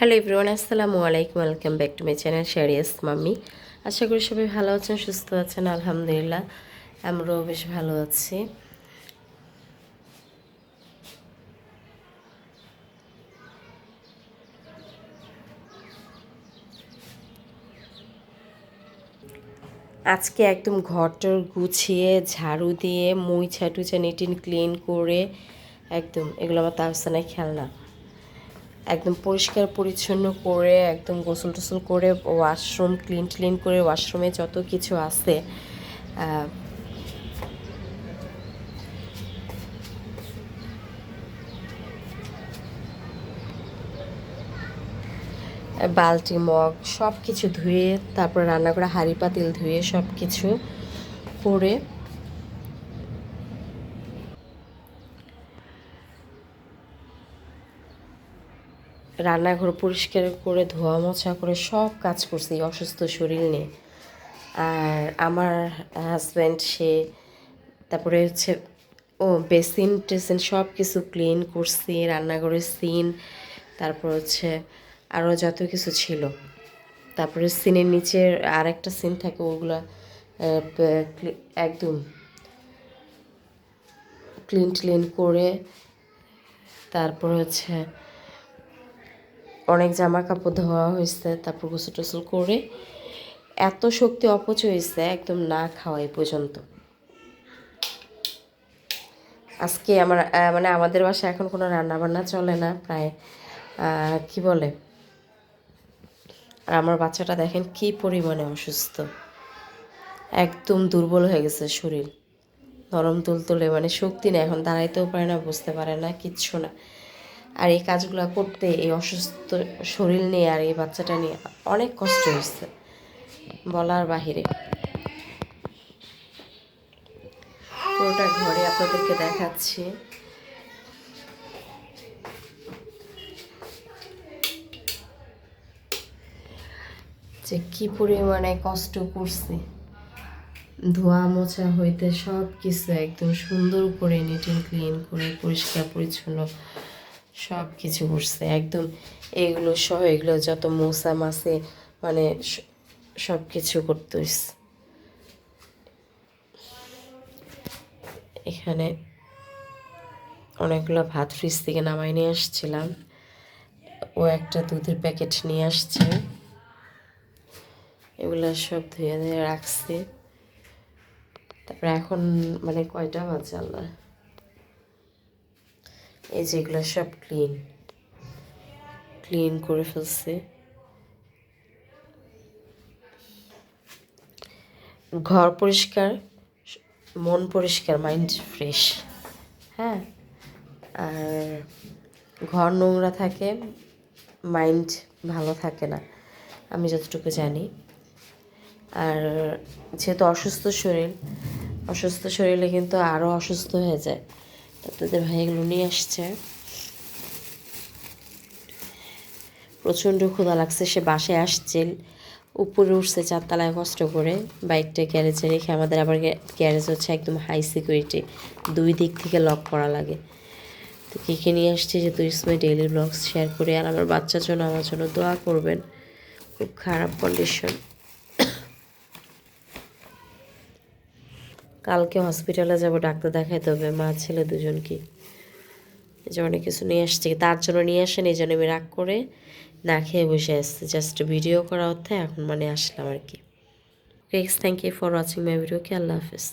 Hello everyone, আসসালামু আলাইকুম। Welcome back to my channel শেরিয়াস মাম্মি। আশা করি সবাই ভালো আছেন, সুস্থ আছেন। আলহামদুলিল্লাহ আমরাও বেশ ভালো আছি। আজকে একদম ঘরটর গুছিয়ে ঝাড়ু দিয়ে মুইছা টুইছা নিটিন ক্লিন করে একদম এগুলো আমার তাহসানের খেলনা একদম পরিষ্কার পরিচ্ছন্ন করে একদম গোসল টোসল করে ওয়াশরুম ক্লিন করে ওয়াশরুমে যত কিছু আছে বালতি মগ সব কিছু ধুয়ে তারপর রান্না করা হাঁড়ি পাতিল ধুয়ে সব কিছু করে রান্নাঘর পরিষ্কার করে ধোয়া মোছা করে সব কাজ করছি এই অসুস্থ শরীর নিয়ে। আর আমার হাজব্যান্ড সে তারপরে হচ্ছে বেসিন টেসিন সব কিছু ক্লিন করছি, রান্নাঘরের সিন, তারপর হচ্ছে আরও যত কিছু ছিল। তারপরে সিনের নিচে আর একটা সিন থাকে, ওগুলা একদম ক্লিন করে তারপর হচ্ছে অনেক জামা কাপড় ধোয়া হয়েছে। তারপর গোসল টোসল করে এত শক্তি অপচয় হয়েছে একদম না খাওয়া এই পর্যন্ত। আজকে আমার মানে আমাদের বাসায় এখন কোনো রান্না বান্না চলে না প্রায়, কি বলে। আর আমার বাচ্চাটা দেখেন কি পরিমাণে অসুস্থ, একদম দুর্বল হয়ে গেছে শরীর, নরম তুলতুলে, মানে শক্তি নেই, এখন দাঁড়াইতেও পারে না, বুঝতে পারে না, কিচ্ছু না। আর এই কাজগুলো করতে এই অসুস্থ শরীর নিয়ে আর এই বাচ্চাটা নিয়ে অনেক কষ্ট হচ্ছে বলার বাহিরে। পুরোটা ঘরে আপনাদেরকে দেখাচ্ছি। যে কি পরিমাণে কষ্ট করছে, ধোয়া মোছা হইতে সব কিছু একদম সুন্দর করে নিটিং ক্লিন করে পরিষ্কার পরিচ্ছন্ন সব কিছু করছে একদম। এগুলো সহ এগুলো যত মশা মাছে মানে সব কিছু করতে হইছে। এখানে অনেকগুলো ভাত ফ্রিজ থেকে নামাই নিয়ে আসছিলাম, ও একটা দুধের প্যাকেট নিয়ে আসছে, এগুলো সব ধুয়ে ধুয়ে রাখছি। তারপরে এখন মানে কয়টা বাজে আল্লাহ, এই যেগুলো সব ক্লিন করে ফেলছে। ঘর পরিষ্কার, মন পরিষ্কার, মাইন্ড ফ্রেশ। হ্যাঁ, আর ঘর নোংরা থাকে মাইন্ড ভালো থাকে না, আমি যতটুকু জানি। আর যেহেতু অসুস্থ শরীরে কিন্তু আরও অসুস্থ হয়ে যায়। তাদের ভাই এগুলো নিয়ে আসছে। প্রচণ্ড ক্ষুধা লাগছে, সে বাসায় আসছে, উপরে উঠছে 4 তলায় কষ্ট করে, বাইকটা গ্যারেজে রেখে। আমাদের আবার গ্যারেজ হচ্ছে একদম হাই সিকিউরিটি, 2 দিক থেকে লক করা লাগে। তো কে নিয়ে আসছে যে তুই ইসমে ডেইলি ব্লগস শেয়ার করে। আর আমার বাচ্চার জন্য আমার জন্য দোয়া করবেন, খুব খারাপ কন্ডিশন। কালকে হসপিটালে যাব, ডাক্তার দেখাইতে হবে মা ছেলে দুজনকে। এই যে অনেক কিছু নিয়ে আসছে, তার জন্য নিয়ে আসেন, এই জন্য আমি রাগ করে না খেয়ে বসে আসছি, জাস্ট ভিডিও করা হচ্ছে এখন, মানে আসলাম আর কি। Thank you for watching my video. কি আল্লাহ হাফেজ।